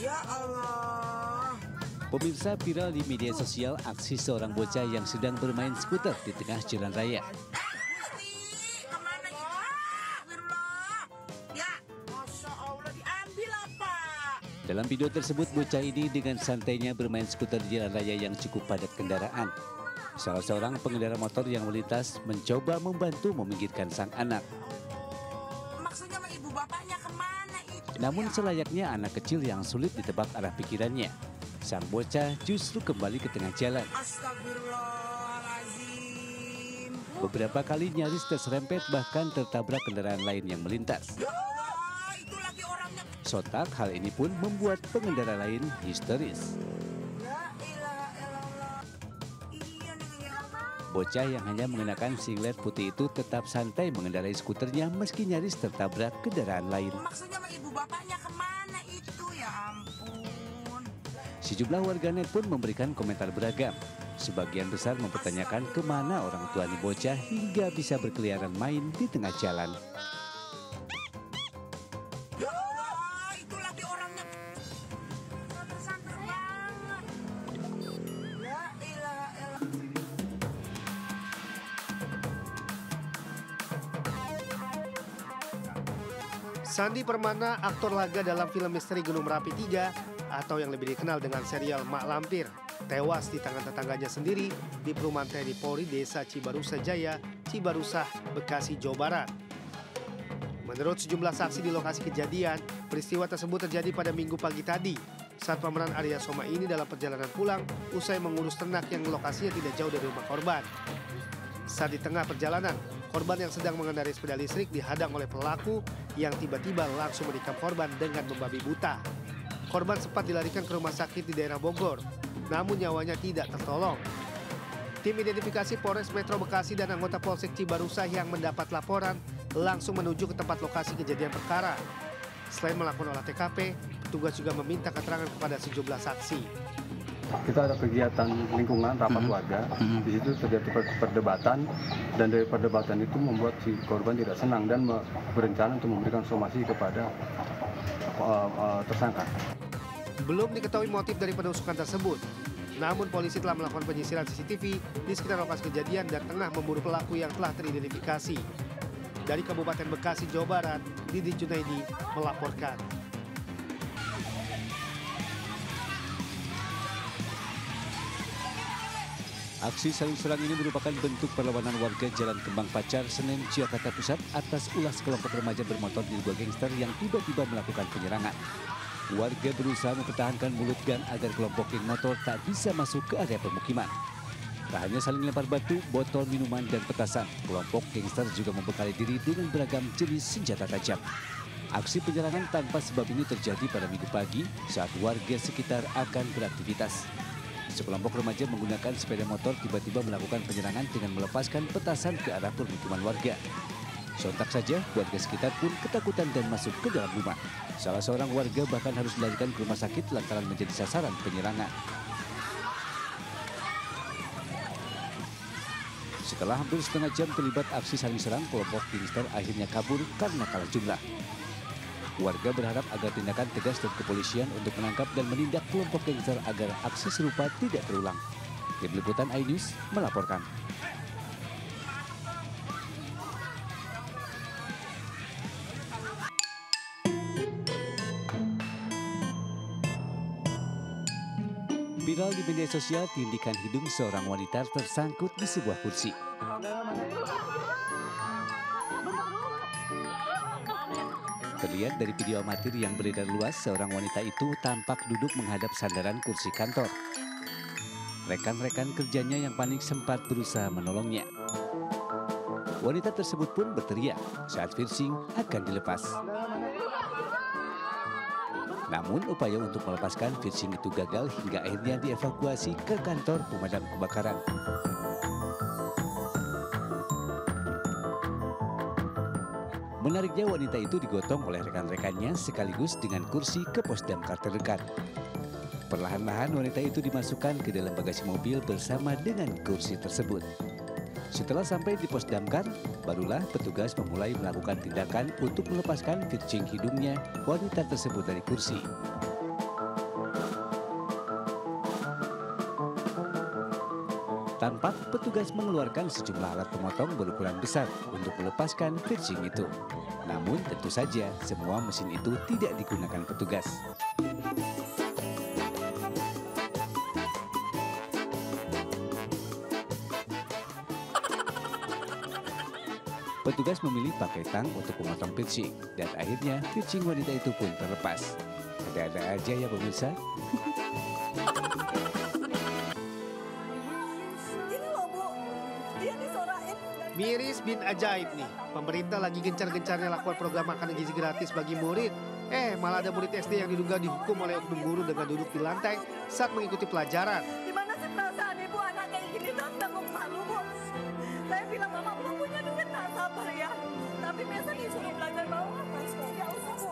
Ya Allah. Pemirsa, viral di media sosial aksi seorang bocah yang sedang bermain skuter di tengah jalan raya. Gusti, kemana itu? Astagfirullah. Ya, Masya Allah, diambil apa? Dalam video tersebut, bocah ini dengan santainya bermain skuter di jalan raya yang cukup padat kendaraan. Salah seorang pengendara motor yang melintas mencoba membantu meminggirkan sang anak. Maksudnya sama ibu bapaknya kemana itu? Namun selayaknya anak kecil yang sulit ditebak arah pikirannya, sang bocah justru kembali ke tengah jalan. Astagfirullahaladzim. Beberapa kali nyaris terserempet bahkan tertabrak kendaraan lain yang melintas. Ya Allah, itu lagi orangnya. Sontak hal ini pun membuat pengendara lain histeris. La ilaha illallah. Iya nih ya Allah. Bocah yang hanya mengenakan singlet putih itu tetap santai mengendarai skuternya meski nyaris tertabrak kendaraan lain. Maksudnya sama ibu bapaknya kemana itu? Ya ampun. Sejumlah warganet pun memberikan komentar beragam. Sebagian besar mempertanyakan kemana orang tua di bocah hingga bisa berkeliaran main di tengah jalan. Ya Allah, itu lagi orangnya. Santai banget. La ilaha illallah. Sandi Permana, aktor laga dalam film misteri Gunung Merapi 3 atau yang lebih dikenal dengan serial Mak Lampir, tewas di tangan tetangganya sendiri di perumahan TNI Polri Desa Cibarusah Jaya, Cibarusah, Bekasi, Jawa Barat. Menurut sejumlah saksi di lokasi kejadian, peristiwa tersebut terjadi pada Minggu pagi tadi saat pemeran Arya Soma ini dalam perjalanan pulang usai mengurus ternak yang lokasinya tidak jauh dari rumah korban. Saat di tengah perjalanan, korban yang sedang mengendarai sepeda listrik dihadang oleh pelaku yang tiba-tiba langsung menikam korban dengan membabi buta. Korban sempat dilarikan ke rumah sakit di daerah Bogor, namun nyawanya tidak tertolong. Tim identifikasi Polres Metro Bekasi dan anggota Polsek Cibarusah yang mendapat laporan langsung menuju ke tempat lokasi kejadian perkara. Selain melakukan olah TKP, petugas juga meminta keterangan kepada sejumlah saksi. Kita ada kegiatan lingkungan, rapat warga, di situ terjadi perdebatan, dan dari perdebatan itu membuat si korban tidak senang dan berencana untuk memberikan somasi kepada tersangka. Belum diketahui motif dari penusukan tersebut, namun polisi telah melakukan penyisiran CCTV di sekitar lokasi kejadian dan tengah memburu pelaku yang telah teridentifikasi. Dari Kabupaten Bekasi, Jawa Barat, Didi Junaidi melaporkan. Aksi saling serang ini merupakan bentuk perlawanan warga Jalan Kembang Pacar, Senen, Jakarta Pusat atas ulas kelompok remaja bermotor diduga gangster yang tiba-tiba melakukan penyerangan. Warga berusaha mempertahankan mulut gang agar kelompok geng motor tak bisa masuk ke area pemukiman. Tak hanya saling lempar batu, botol minuman, dan petasan, kelompok gangster juga membekali diri dengan beragam jenis senjata tajam. Aksi penyerangan tanpa sebab ini terjadi pada Minggu pagi saat warga sekitar akan beraktivitas. Sekelompok remaja menggunakan sepeda motor tiba-tiba melakukan penyerangan dengan melepaskan petasan ke arah permukiman warga. Sontak saja, warga sekitar pun ketakutan dan masuk ke dalam rumah. Salah seorang warga bahkan harus dilarikan ke rumah sakit lantaran menjadi sasaran penyerangan. Setelah hampir setengah jam terlibat aksi saling serang, kelompok gangster akhirnya kabur karena kalah jumlah. Warga berharap agar tindakan tegas dari kepolisian untuk menangkap dan menindak kelompok gangster agar aksi serupa tidak terulang. Tim Liputan iNews melaporkan. Viral di media sosial, tindikan hidung seorang wanita tersangkut di sebuah kursi. Terlihat dari video amatir yang beredar luas, seorang wanita itu tampak duduk menghadap sandaran kursi kantor. Rekan-rekan kerjanya yang panik sempat berusaha menolongnya. Wanita tersebut pun berteriak saat piercing akan dilepas. Namun upaya untuk melepaskan piercing itu gagal hingga akhirnya dievakuasi ke kantor pemadam kebakaran. Menariknya, wanita itu digotong oleh rekan-rekannya sekaligus dengan kursi ke pos damkar terdekat. Perlahan-lahan wanita itu dimasukkan ke dalam bagasi mobil bersama dengan kursi tersebut. Setelah sampai di pos damkar, barulah petugas memulai melakukan tindakan untuk melepaskan piercing hidungnya wanita tersebut dari kursi. Tampak petugas mengeluarkan sejumlah alat pemotong berukuran besar untuk melepaskan pitching itu. Namun tentu saja semua mesin itu tidak digunakan petugas. Petugas memilih pakai tang untuk memotong pitching dan akhirnya pitching wanita itu pun terlepas. Ada-ada aja ya pemirsa. Miris bin ajaib nih, pemerintah lagi gencar-gencarnya lakukan program makanan gizi gratis bagi murid. Malah ada murid SD yang diduga dihukum oleh oknum guru dengan duduk di lantai saat mengikuti pelajaran. Gimana sih perasaan ibu anak kayak gini dan tanggung malu, Bu? Saya bilang mama belum punya duit, tak sabar ya. Tapi biasa disuruh belajar bawah, ya usah, Bu.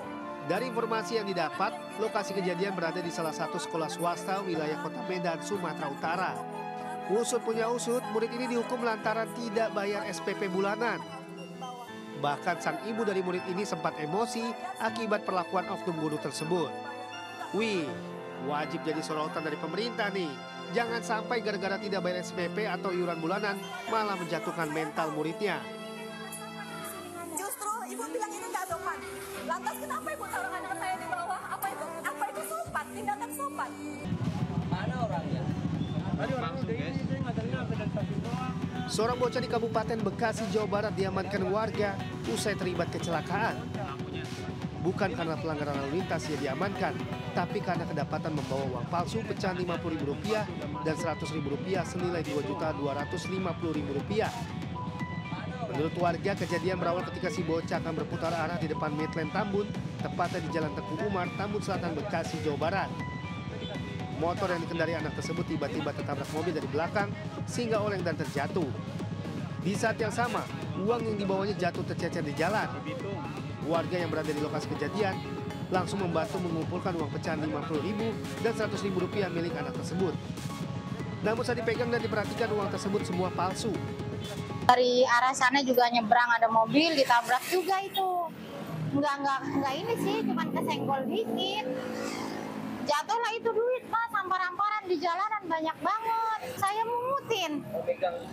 Dari informasi yang didapat, lokasi kejadian berada di salah satu sekolah swasta wilayah Kota Medan, Sumatera Utara. Usut punya usut, murid ini dihukum lantaran tidak bayar SPP bulanan. Bahkan sang ibu dari murid ini sempat emosi akibat perlakuan oknum guru tersebut. Wih, wajib jadi sorotan dari pemerintah nih. Jangan sampai gara-gara tidak bayar SPP atau iuran bulanan malah menjatuhkan mental muridnya. Justru ibu bilang ini nggak sopan. Lantas kenapa ibu taruh anak saya di bawah? Apa itu sopan? Tindakan sopan. Mana orangnya? Seorang bocah di Kabupaten Bekasi, Jawa Barat diamankan warga usai terlibat kecelakaan. Bukan karena pelanggaran lalu lintas ia diamankan, tapi karena kedapatan membawa uang palsu pecahan Rp50.000 dan Rp100.000 senilai Rp2.250.000. Menurut warga, kejadian berawal ketika si bocah akan berputar arah di depan Midland Tambun, tepatnya di Jalan Teguh Umar, Tambun Selatan, Bekasi, Jawa Barat. Motor yang dikendari anak tersebut tiba-tiba tertabrak mobil dari belakang sehingga oleng dan terjatuh. Di saat yang sama, uang yang dibawanya jatuh tercecer di jalan. Warga yang berada di lokasi kejadian langsung membantu mengumpulkan uang pecahan Rp50.000 dan Rp100.000 milik anak tersebut. Namun saat dipegang dan diperhatikan uang tersebut semua palsu. Dari arah sana juga nyebrang ada mobil ditabrak juga itu. Enggak ini sih, cuman kesenggol dikit. Jatuhlah itu duit, Mas, hampar-hamparan di jalanan banyak banget. Saya mungutin.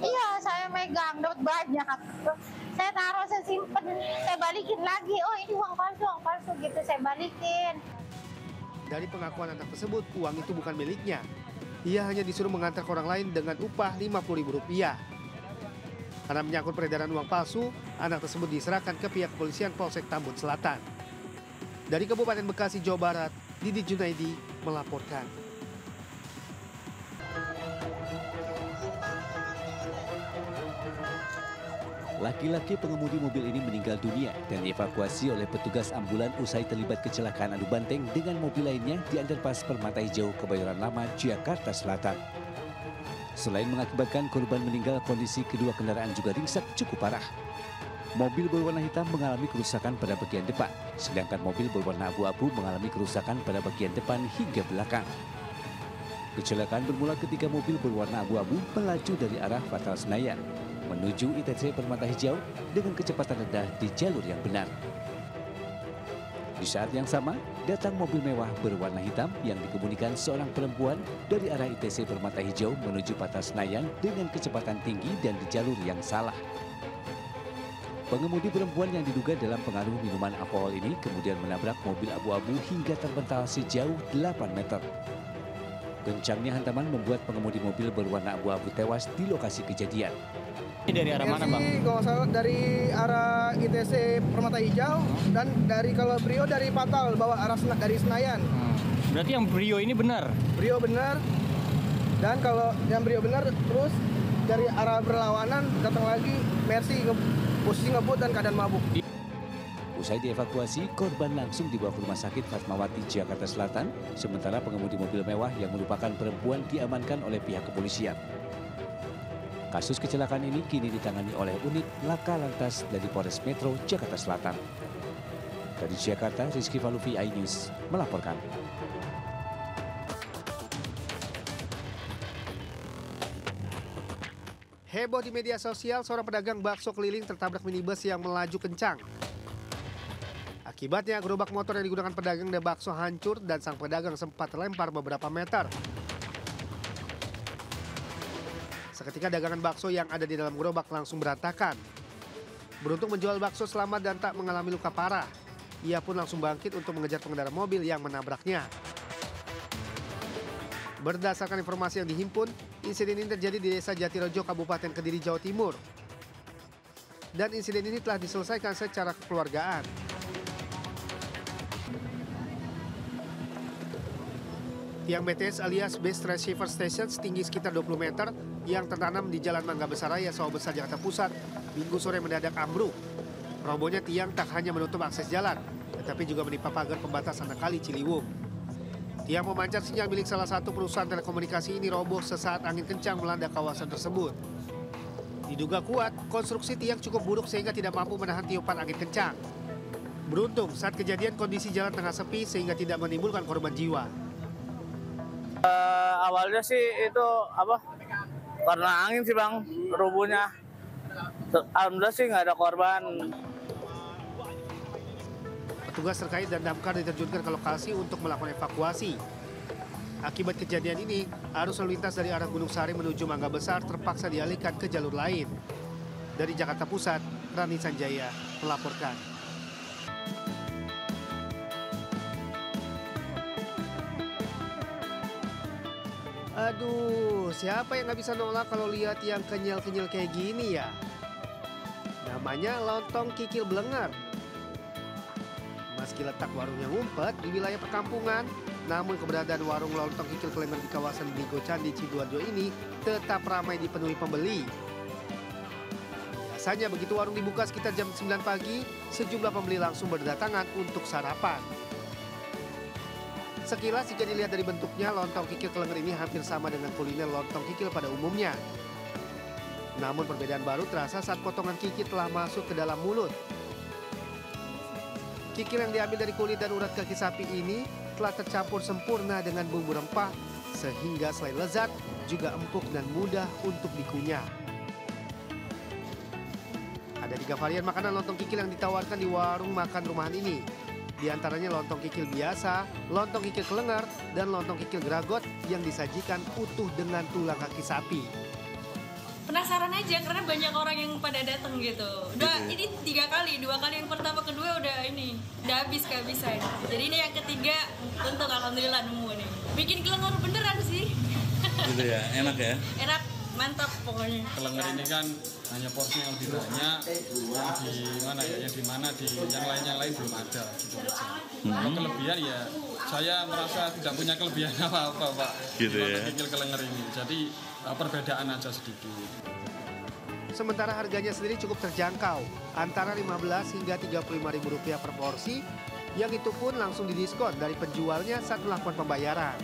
Iya, saya megang, dapat banyak. Saya taruh, saya simpen, saya balikin lagi. Oh, ini uang palsu gitu, saya balikin. Dari pengakuan anak tersebut, uang itu bukan miliknya. Ia hanya disuruh mengantar ke orang lain dengan upah Rp50.000. Karena menyangkut peredaran uang palsu, anak tersebut diserahkan ke pihak kepolisian Polsek Tambun Selatan. Dari Kabupaten Bekasi, Jawa Barat, Didi Junaidi melaporkan. Laki-laki pengemudi mobil ini meninggal dunia dan dievakuasi oleh petugas ambulan usai terlibat kecelakaan adu banteng dengan mobil lainnya di underpass Permata Hijau, Kebayoran Lama, Jakarta Selatan. Selain mengakibatkan korban meninggal, kondisi kedua kendaraan juga ringsek cukup parah. Mobil berwarna hitam mengalami kerusakan pada bagian depan, sedangkan mobil berwarna abu-abu mengalami kerusakan pada bagian depan hingga belakang. Kecelakaan bermula ketika mobil berwarna abu-abu melaju dari arah Fatal Senayan menuju ITC Permata Hijau dengan kecepatan rendah di jalur yang benar. Di saat yang sama, datang mobil mewah berwarna hitam yang dikemudikan seorang perempuan dari arah ITC Permata Hijau menuju Fatal Senayan dengan kecepatan tinggi dan di jalur yang salah. Pengemudi perempuan yang diduga dalam pengaruh minuman alkohol ini kemudian menabrak mobil abu-abu hingga terpental sejauh 8 meter. Kencangnya hantaman membuat pengemudi mobil berwarna abu-abu tewas di lokasi kejadian. Ini dari arah mana, Bang? Kalau salah dari arah ITC Permata Hijau dan kalau Brio dari Fatal bawa arah dari Senayan. Berarti yang Brio ini benar? Brio benar. Dan kalau yang Brio benar terus dari arah berlawanan datang lagi Mercy posisi ngebut dan keadaan mabuk. Usai dievakuasi, korban langsung dibawa ke Rumah Sakit Fatmawati, Jakarta Selatan, sementara pengemudi mobil mewah yang merupakan perempuan diamankan oleh pihak kepolisian. Kasus kecelakaan ini kini ditangani oleh unit Laka Lantas dari Polres Metro Jakarta Selatan. Dari Jakarta, Rizky Falufi, iNews melaporkan. Heboh di media sosial, seorang pedagang bakso keliling tertabrak minibus yang melaju kencang. Akibatnya, gerobak motor yang digunakan pedagang dan bakso hancur dan sang pedagang sempat terlempar beberapa meter. Seketika dagangan bakso yang ada di dalam gerobak langsung berantakan. Beruntung menjual bakso selamat dan tak mengalami luka parah. Ia pun langsung bangkit untuk mengejar pengendara mobil yang menabraknya. Berdasarkan informasi yang dihimpun, insiden ini terjadi di Desa Jatirejo, Kabupaten Kediri, Jawa Timur. Dan insiden ini telah diselesaikan secara kekeluargaan. Tiang BTS alias Base Transceiver Station setinggi sekitar 20 meter yang tertanam di Jalan Mangga Besar Raya, Sawah Besar, Jakarta Pusat, Minggu sore mendadak ambruk. Robohnya tiang tak hanya menutup akses jalan, tetapi juga menimpa pagar pembatas anak kali Ciliwung. Tiang pemancar sinyal milik salah satu perusahaan telekomunikasi ini roboh sesaat angin kencang melanda kawasan tersebut. Diduga kuat, konstruksi tiang cukup buruk sehingga tidak mampu menahan tiupan angin kencang. Beruntung, saat kejadian kondisi jalan tengah sepi sehingga tidak menimbulkan korban jiwa. Awalnya sih itu karena angin sih bang, rubuhnya. Alhamdulillah sih nggak ada korban. Petugas terkait dan damkar diterjunkan ke lokasi untuk melakukan evakuasi. Akibat kejadian ini, arus lalu lintas dari arah Gunung Sari menuju Mangga Besar terpaksa dialihkan ke jalur lain. Dari Jakarta Pusat, Rani Sanjaya melaporkan. Aduh, siapa yang nggak bisa nolak kalau lihat yang kenyal-kenyal kayak gini ya? Namanya lontong kikil Blenger. Meski letak warungnya ngumpet di wilayah perkampungan, namun keberadaan warung lontong kikil Blenger di kawasan Bligo Candi Sidoarjo ini tetap ramai dipenuhi pembeli. Biasanya begitu warung dibuka sekitar jam 9 pagi, sejumlah pembeli langsung berdatangan untuk sarapan. Sekilas jika dilihat dari bentuknya, lontong kikil Blenger ini hampir sama dengan kuliner lontong kikil pada umumnya. Namun perbedaan baru terasa saat potongan kikil telah masuk ke dalam mulut. Kikil yang diambil dari kulit dan urat kaki sapi ini telah tercampur sempurna dengan bumbu rempah, sehingga selain lezat, juga empuk dan mudah untuk dikunyah. Ada 3 varian makanan lontong kikil yang ditawarkan di warung makan rumahan ini. Di antaranya lontong kikil biasa, lontong kikil Blenger, dan lontong kikil Gragot yang disajikan utuh dengan tulang kaki sapi. Penasaran aja karena banyak orang yang pada datang gitu. Udah ini 3 kali, 2 kali yang pertama kedua udah habis kehabisan. Jadi ini yang ketiga untuk alhamdulillah nemu nih. Bikin Blenger beneran sih. Gitu ya, enak ya? Enak, mantap pokoknya. Blenger ini kan hanya porsi yang lebih banyak, yang lain belum ada gitu aja. Kalau kelebihan ya saya merasa tidak punya kelebihan apa-apa Pak. Gitu ya. Kikil Blenger ini. Jadi perbedaan aja sedikit. Sementara harganya sendiri cukup terjangkau, antara Rp15 hingga Rp35.000 per porsi, yang itu pun langsung didiskon dari penjualnya saat melakukan pembayaran.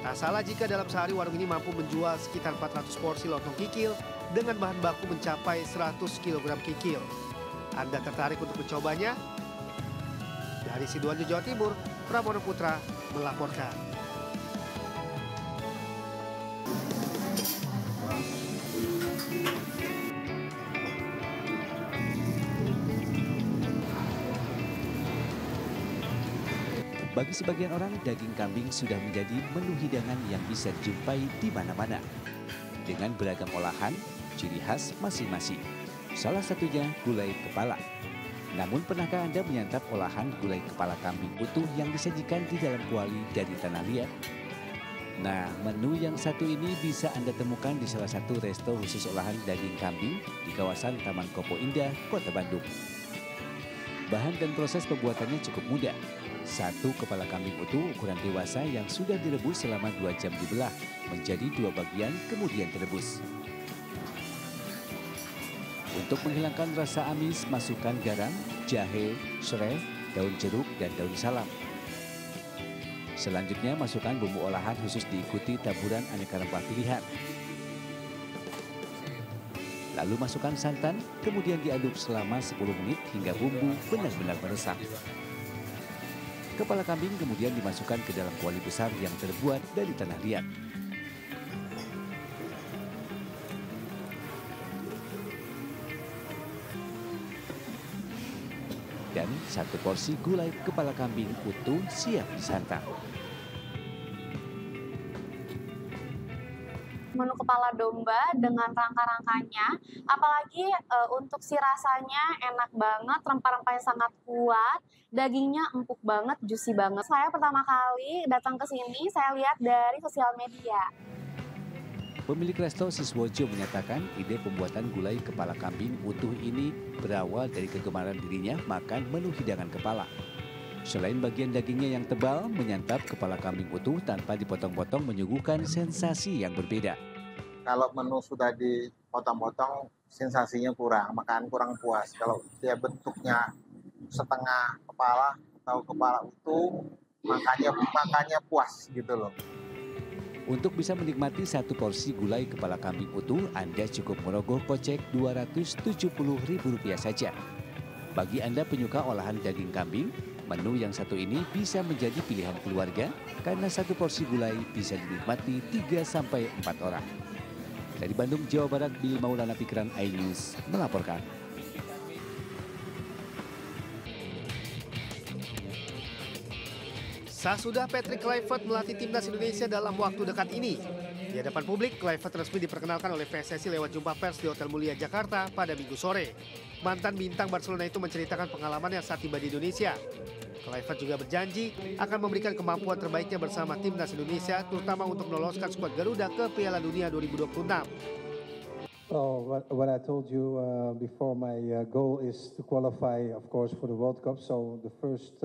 Tak salah jika dalam sehari warung ini mampu menjual sekitar 400 porsi lontong kikil dengan bahan baku mencapai 100 kg kikil. Anda tertarik untuk mencobanya? Dari Sidoarjo, Jawa Timur, Pramono Putra melaporkan. Bagi sebagian orang, daging kambing sudah menjadi menu hidangan yang bisa dijumpai di mana-mana. Dengan beragam olahan, ciri khas masing-masing. Salah satunya gulai kepala. Namun pernahkah Anda menyantap olahan gulai kepala kambing utuh yang disajikan di dalam kuali dari tanah liat? Nah, menu yang satu ini bisa Anda temukan di salah satu resto khusus olahan daging kambing di kawasan Taman Kopo Indah, Kota Bandung. Bahan dan proses pembuatannya cukup mudah. 1 kepala kambing utuh ukuran dewasa yang sudah direbus selama 2 jam dibelah menjadi 2 bagian kemudian direbus. Untuk menghilangkan rasa amis, masukkan garam, jahe, serai, daun jeruk, dan daun salam. Selanjutnya masukkan bumbu olahan khusus diikuti taburan aneka rempah pilihan. Lalu masukkan santan, kemudian diaduk selama 10 menit hingga bumbu benar-benar meresap. Kepala kambing kemudian dimasukkan ke dalam kuali besar yang terbuat dari tanah liat. Dan 1 porsi gulai kepala kambing utuh siap disantap. menu kepala domba dengan rangka-rangkanya. Apalagi untuk si rasanya enak banget, rempah-rempahnya sangat kuat, dagingnya empuk banget, juicy banget. Saya pertama kali datang ke sini, saya lihat dari sosial media. Pemilik resto Siswojo menyatakan ide pembuatan gulai kepala kambing utuh ini berawal dari kegemaran dirinya makan menu hidangan kepala. Selain bagian dagingnya yang tebal, menyantap kepala kambing utuh tanpa dipotong-potong menyuguhkan sensasi yang berbeda. Kalau menu sudah dipotong-potong, sensasinya kurang, makan kurang puas. Kalau dia bentuknya setengah kepala atau kepala utuh, makannya puas gitu loh. Untuk bisa menikmati satu porsi gulai kepala kambing utuh, Anda cukup merogoh kocek Rp270.000 saja. Bagi Anda penyuka olahan daging kambing, menu yang satu ini bisa menjadi pilihan keluarga karena satu porsi gulai bisa dinikmati 3-4 orang. Dari Bandung, Jawa Barat, Billy Maulana Pikiran iNews melaporkan. Sesudah Patrick Kluivert melatih timnas Indonesia dalam waktu dekat ini. Di hadapan publik, Kluivert resmi diperkenalkan oleh PSSI lewat jumpa pers di Hotel Mulia Jakarta pada Minggu sore. Mantan bintang Barcelona itu menceritakan pengalamannya saat tiba di Indonesia. Kluivert juga berjanji akan memberikan kemampuan terbaiknya bersama timnas Indonesia, terutama untuk meloloskan skuad Garuda ke Piala Dunia 2026. Well, what I told you before, my goal is to qualify, of course, for the World Cup. So the first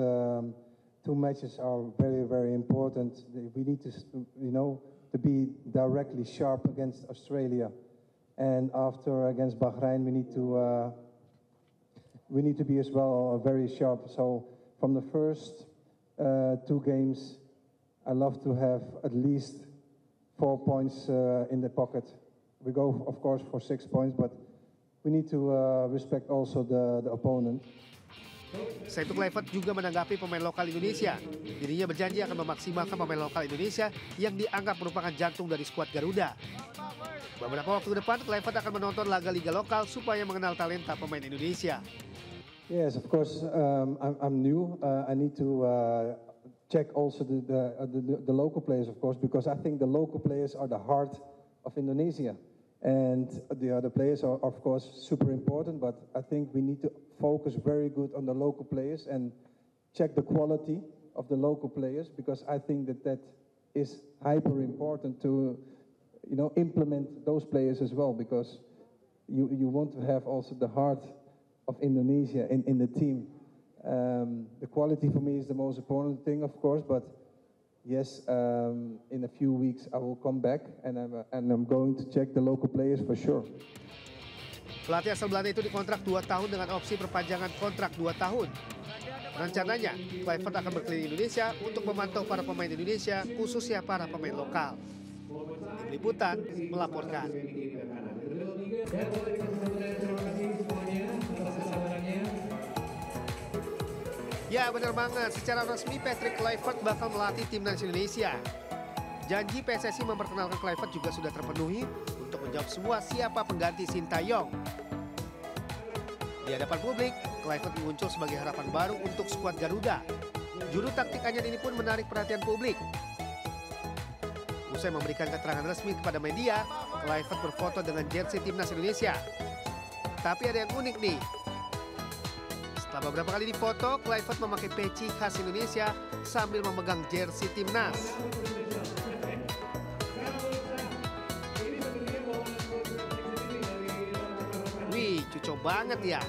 2 matches are very, very important. We need to, to be directly sharp against Australia, and after against Bahrain, we need to be as well very sharp. So from the first 2 games, I love to have at least 4 points in the pocket. We go, of course, for 6 points, but we need to respect also the opponent. Selain itu, Kluivert juga menanggapi pemain lokal Indonesia. Dirinya berjanji akan memaksimalkan pemain lokal Indonesia yang dianggap merupakan jantung dari skuad Garuda. Beberapa waktu ke depan, Kluivert akan menonton laga liga lokal supaya mengenal talenta pemain Indonesia. Yes, of course, I'm new. I need to check also the local players, of course, because I think the local players are the heart of Indonesia. And the other players are, of course, super important, but I think we need to focus very good on the local players and check the quality of the local players, because I think that is hyper important to, implement those players as well, because you want to have also the heart of Indonesia in the team. The quality for me is the most important thing, of course, but yes, in a few weeks I will come back and I'm going to check the local players for sure. Pelatih asal Belanda itu dikontrak 2 tahun dengan opsi perpanjangan kontrak 2 tahun. Rencananya, Kluivert akan berkeliling Indonesia untuk memantau para pemain Indonesia, khususnya para pemain lokal. Tim Liputan melaporkan. Ya, benar banget. Secara resmi Patrick Kluivert bakal melatih timnas Indonesia. Janji PSSI memperkenalkan Kluivert juga sudah terpenuhi untuk menjawab semua siapa pengganti Sintayong. Di hadapan publik, Kluivert muncul sebagai harapan baru untuk skuad Garuda. Juru taktik anyar ini pun menarik perhatian publik. Usai memberikan keterangan resmi kepada media, Kluivert berfoto dengan jersey timnas Indonesia. Tapi ada yang unik nih. Setelah beberapa kali difoto, Kluivert memakai peci khas Indonesia sambil memegang jersey timnas. Wih, cucok banget ya.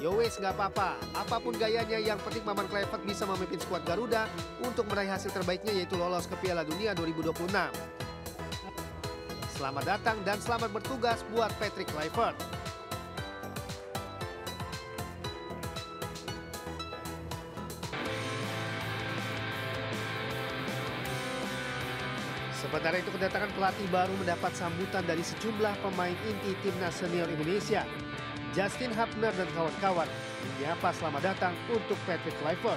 Yowes, nggak apa-apa. Apapun gayanya, yang penting Maman Kluivert bisa memimpin skuad Garuda untuk meraih hasil terbaiknya, yaitu lolos ke Piala Dunia 2026. Selamat datang dan selamat bertugas buat Patrick Kluivert. Sementara itu, kedatangan pelatih baru mendapat sambutan dari sejumlah pemain inti timnas senior Indonesia. Justin Hapner dan kawan-kawan menyapa selamat datang untuk Patrick Kluivert.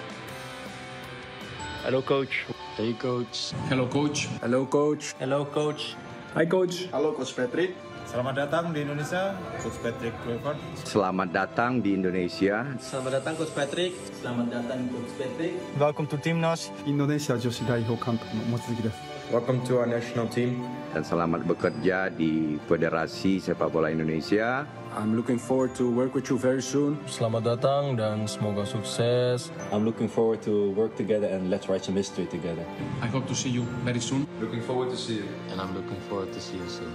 Hello coach. Hey coach. Hello coach. Hello coach. Hello coach. Hi coach. Halo coach Patrick. Selamat datang di Indonesia, coach Patrick Kluivert. Selamat datang di Indonesia. Selamat datang coach Patrick. Selamat datang coach Patrick. Welcome to Timnas. インドネシア女子代表監督の望月です。Welcome to our national team. Dan selamat bekerja di Federasi Sepak Bola Indonesia. I'm looking forward to work with you very soon. Selamat datang dan semoga sukses. I'm looking forward to work together and let's write some history together. I hope to see you very soon. Looking forward to see you. And I'm looking forward to see you soon.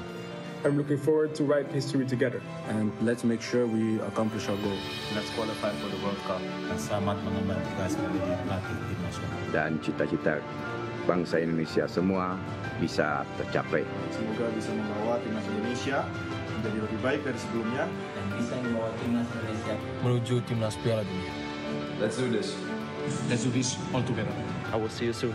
I'm looking forward to write history together. And let's make sure we accomplish our goal. Let's qualify for the World Cup. Selamat mengemban tugas menjadi pelatih tim nasional. Dan cita-cita bangsa Indonesia semua bisa tercapai. Semoga bisa membawa timnas Indonesia menjadi lebih baik dari sebelumnya Dan bisa membawa timnas Indonesia Menuju timnas Piala Dunia. Let's do this. Let's do this all together. I will see you soon.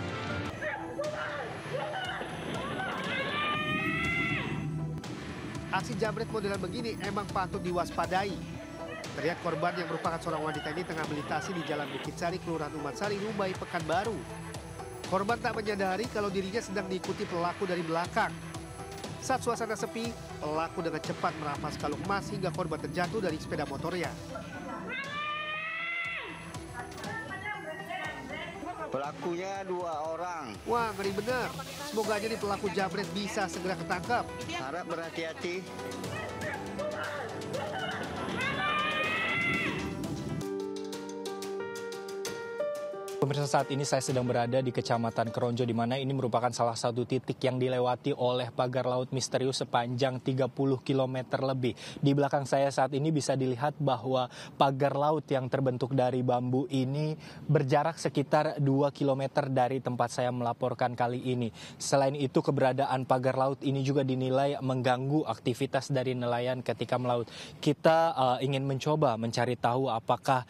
Aksi jambret modelan begini emang patut diwaspadai. Terlihat korban yang merupakan seorang wanita ini tengah melintasi di Jalan Bukit Sari, Kelurahan Umat Sari, Rumbai, Pekanbaru. Korban tak menyadari kalau dirinya sedang diikuti pelaku dari belakang. Saat suasana sepi, pelaku dengan cepat merampas kalung emas hingga korban terjatuh dari sepeda motornya. Pelakunya 2 orang. Wah, ngeri bener. Semoga aja nih pelaku jambret bisa segera ketangkap. Harap berhati-hati. Pemirsa, saat ini saya sedang berada di Kecamatan Keronjo, di mana ini merupakan salah satu titik yang dilewati oleh pagar laut misterius sepanjang 30 km lebih. Di belakang saya saat ini bisa dilihat bahwa pagar laut yang terbentuk dari bambu ini berjarak sekitar 2 km dari tempat saya melaporkan kali ini. Selain itu, keberadaan pagar laut ini juga dinilai mengganggu aktivitas dari nelayan ketika melaut. Kita ingin mencoba mencari tahu apakah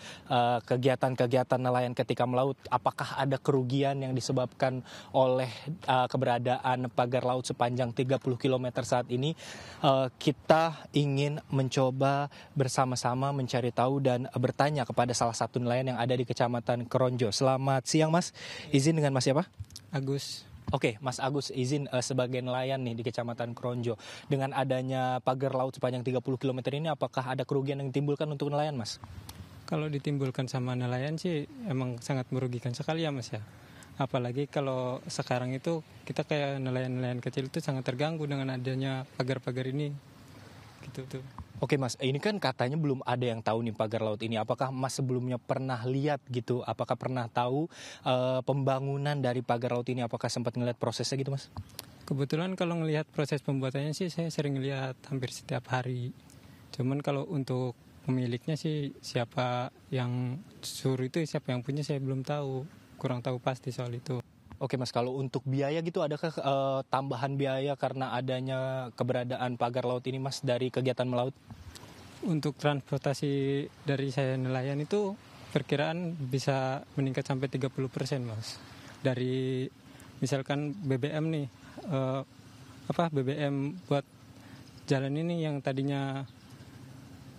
kegiatan-kegiatan nelayan ketika melaut, apakah ada kerugian yang disebabkan oleh keberadaan pagar laut sepanjang 30 km saat ini. Kita ingin mencoba bersama-sama mencari tahu dan bertanya kepada salah satu nelayan yang ada di Kecamatan Keronjo. Selamat siang, Mas. Izin dengan Mas siapa? Agus. Oke, Mas Agus, izin sebagai nelayan nih di Kecamatan Keronjo. Dengan adanya pagar laut sepanjang 30 km ini, apakah ada kerugian yang ditimbulkan untuk nelayan, Mas? Kalau ditimbulkan sama nelayan sih emang sangat merugikan sekali ya, Mas ya. Apalagi kalau sekarang itu kita kayak nelayan-nelayan kecil itu sangat terganggu dengan adanya pagar-pagar ini. Gitu tuh. Oke, Mas, ini kan katanya belum ada yang tahu nih pagar laut ini. Apakah Mas sebelumnya pernah lihat gitu? Apakah pernah tahu pembangunan dari pagar laut ini? Apakah sempat ngelihat prosesnya gitu, Mas? Kebetulan kalau ngelihat proses pembuatannya sih saya sering lihat hampir setiap hari. Cuman kalau untuk pemiliknya sih siapa yang suruh itu, siapa yang punya saya belum tahu. Kurang tahu pasti soal itu. Oke, Mas, kalau untuk biaya gitu adakah tambahan biaya karena adanya keberadaan pagar laut ini, Mas, dari kegiatan melaut? Untuk transportasi dari saya nelayan itu perkiraan bisa meningkat sampai 30%, Mas. Dari misalkan BBM nih, BBM buat jalan ini yang tadinya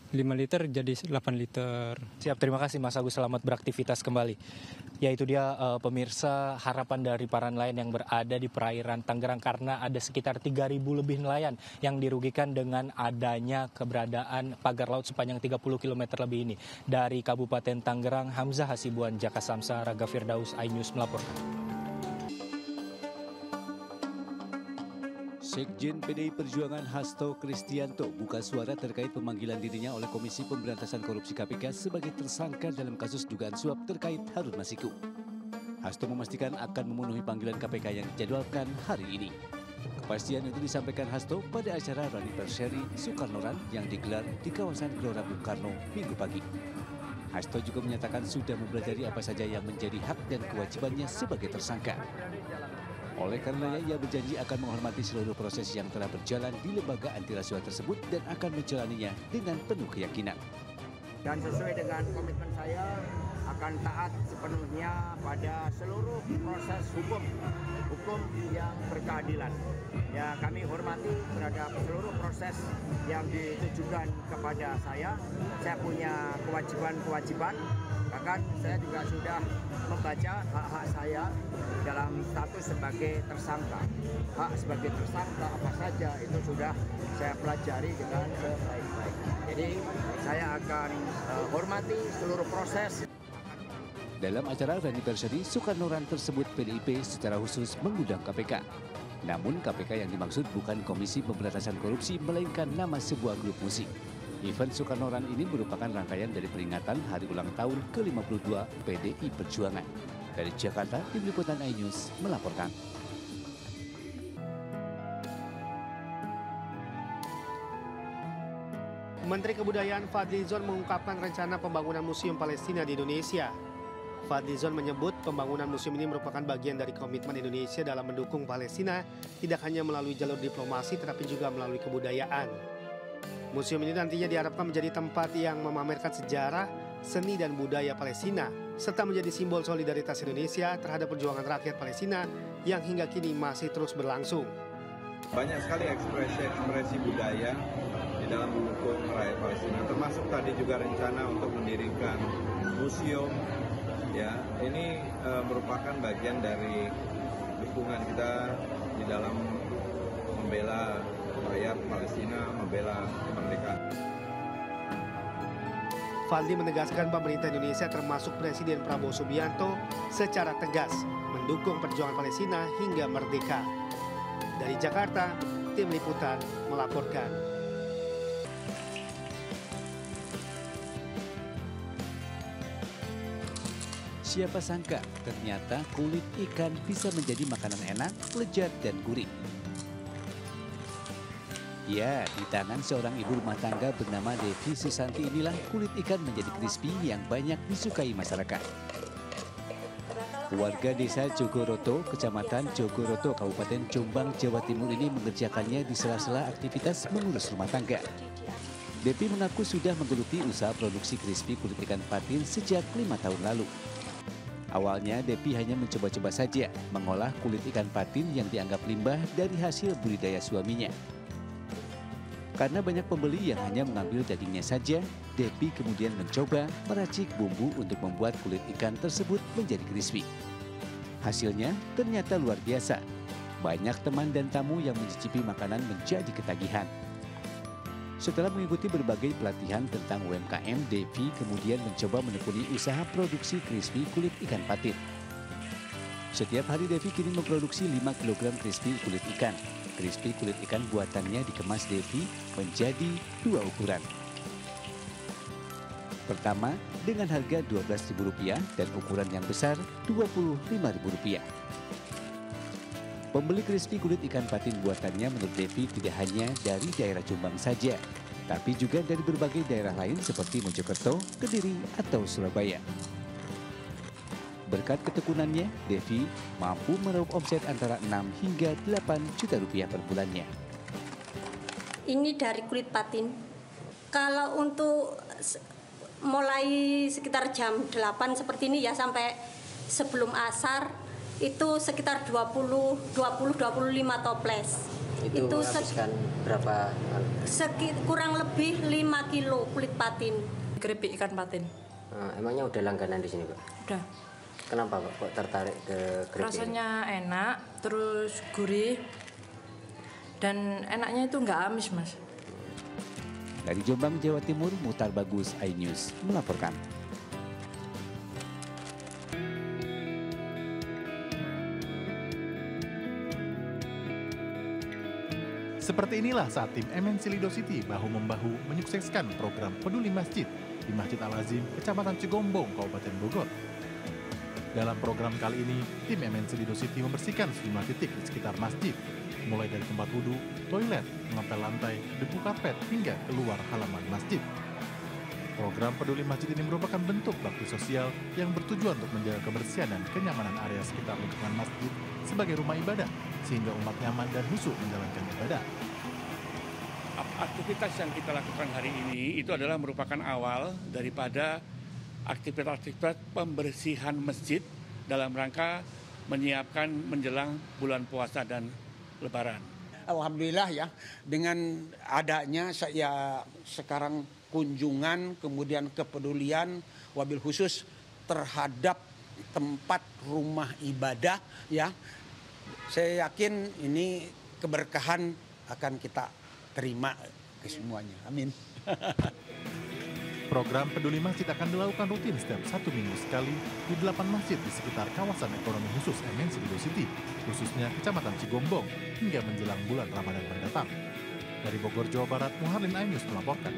5 liter jadi 8 liter. Siap, terima kasih Mas Agus, selamat beraktivitas kembali. Yaitu dia pemirsa, harapan dari para nelayan yang berada di perairan Tangerang, karena ada sekitar 3.000 lebih nelayan yang dirugikan dengan adanya keberadaan pagar laut sepanjang 30 km lebih ini. Dari Kabupaten Tangerang, Hamzah Hasibuan, Jaka Samsa, Raga Firdaus, iNews melaporkan. Sekjen PDI Perjuangan Hasto Kristianto buka suara terkait pemanggilan dirinya oleh Komisi Pemberantasan Korupsi KPK sebagai tersangka dalam kasus dugaan suap terkait Harun Masiku. Hasto memastikan akan memenuhi panggilan KPK yang dijadwalkan hari ini. Kepastian itu disampaikan Hasto pada acara Rani Perseri Soekarno-Ran yang digelar di kawasan Gelora Bung Karno Minggu pagi. Hasto juga menyatakan sudah mempelajari apa saja yang menjadi hak dan kewajibannya sebagai tersangka. Oleh karenanya, ia berjanji akan menghormati seluruh proses yang telah berjalan di lembaga anti rasuah tersebut dan akan menjalaninya dengan penuh keyakinan. Dan sesuai dengan komitmen saya akan taat sepenuhnya pada seluruh proses hukum yang berkeadilan. Ya, kami hormati terhadap seluruh proses yang ditujukan kepada saya. Saya punya kewajiban-kewajiban. Bahkan saya juga sudah membaca hak-hak saya dalam status sebagai tersangka. Hak sebagai tersangka apa saja itu sudah saya pelajari dengan sebaik-baik. Jadi saya akan hormati seluruh proses. Dalam acara Rani Perseri Soekarno-Ran tersebut, PDIP secara khusus mengundang KPK. Namun KPK yang dimaksud bukan Komisi Pemberantasan Korupsi, melainkan nama sebuah grup musik. Event Soekarno Run ini merupakan rangkaian dari peringatan hari ulang tahun ke-52 PDI Perjuangan. Dari Jakarta, Tim Liputan iNews melaporkan. Menteri Kebudayaan Fadlizon mengungkapkan rencana pembangunan Museum Palestina di Indonesia. Fadlizon menyebut pembangunan museum ini merupakan bagian dari komitmen Indonesia dalam mendukung Palestina, tidak hanya melalui jalur diplomasi tetapi juga melalui kebudayaan. Museum ini nantinya diharapkan menjadi tempat yang memamerkan sejarah, seni dan budaya Palestina, serta menjadi simbol solidaritas Indonesia terhadap perjuangan rakyat Palestina yang hingga kini masih terus berlangsung. Banyak sekali ekspresi budaya di dalam mendukung rakyat Palestina, termasuk tadi juga rencana untuk mendirikan museum. Ya, ini merupakan bagian dari dukungan kita di dalam membela rakyat Palestina, membela kemerdekaan. Fadli menegaskan pemerintah Indonesia termasuk Presiden Prabowo Subianto secara tegas mendukung perjuangan Palestina hingga merdeka. Dari Jakarta, Tim Liputan melaporkan. Siapa sangka ternyata kulit ikan bisa menjadi makanan enak, lezat dan gurih. Ya, di tangan seorang ibu rumah tangga bernama Devi Susanti inilah kulit ikan menjadi crispy yang banyak disukai masyarakat. Warga desa Jogoroto, Kecamatan Jogoroto, Kabupaten Jombang, Jawa Timur ini mengerjakannya di sela-sela aktivitas mengurus rumah tangga. Devi mengaku sudah menggeluti usaha produksi crispy kulit ikan patin sejak 5 tahun lalu. Awalnya Devi hanya mencoba-coba saja mengolah kulit ikan patin yang dianggap limbah dari hasil budidaya suaminya. Karena banyak pembeli yang hanya mengambil dagingnya saja, Devi kemudian mencoba meracik bumbu untuk membuat kulit ikan tersebut menjadi crispy. Hasilnya ternyata luar biasa. Banyak teman dan tamu yang mencicipi makanan menjadi ketagihan. Setelah mengikuti berbagai pelatihan tentang UMKM, Devi kemudian mencoba menekuni usaha produksi crispy kulit ikan patin. Setiap hari Devi kini memproduksi 5 kg crispy kulit ikan. Crispy kulit ikan buatannya dikemas Devi menjadi 2 ukuran. Pertama dengan harga Rp12.000 dan ukuran yang besar Rp25.000. Pembeli crispy kulit ikan patin buatannya menurut Devi tidak hanya dari daerah Jombang saja, tapi juga dari berbagai daerah lain seperti Mojokerto, Kediri, atau Surabaya. Berkat ketekunannya, Devi mampu meraup omset antara 6 hingga 8 juta rupiah per bulannya. Ini dari kulit patin. Kalau untuk mulai sekitar jam 8 seperti ini ya sampai sebelum asar itu sekitar 20-25 toples. Itu habiskan berapa? Kurang lebih 5 kilo kulit patin. Keripik ikan patin. Emangnya udah langganan di sini, Pak? Udah. Kenapa Pak kok tertarik ke keripik? Rasanya enak, terus gurih, dan enaknya itu nggak amis, Mas. Dari Jombang, Jawa Timur, Muhtar Bagus, iNews melaporkan. Seperti inilah saat tim MNC Lido City bahu-membahu menyukseskan program Peduli Masjid di Masjid Al-Azim, Kecamatan Cigombong, Kabupaten Bogor. Dalam program kali ini, tim MNC Lido City membersihkan sejumlah titik di sekitar masjid, mulai dari tempat wudhu, toilet, mengepel lantai, debu karpet, hingga keluar halaman masjid. Program Peduli Masjid ini merupakan bentuk bakti sosial yang bertujuan untuk menjaga kebersihan dan kenyamanan area sekitar lingkungan masjid sebagai rumah ibadah, sehingga umat nyaman dan khusyuk menjalankan ibadah. Aktivitas yang kita lakukan hari ini itu adalah merupakan awal daripada aktivitas pembersihan masjid dalam rangka menyiapkan menjelang bulan puasa dan Lebaran. Alhamdulillah ya, dengan adanya saya sekarang kunjungan, kemudian kepedulian wabil khusus terhadap tempat rumah ibadah ya, saya yakin ini keberkahan akan kita terima ke semuanya. Amin. Program Peduli Masjid akan dilakukan rutin setiap 1 minggu sekali di 8 masjid di sekitar kawasan ekonomi khusus MNC Lido City, khususnya Kecamatan Cigombong, hingga menjelang bulan Ramadan mendatang. Dari Bogor, Jawa Barat, Muharlin Ainus melaporkan.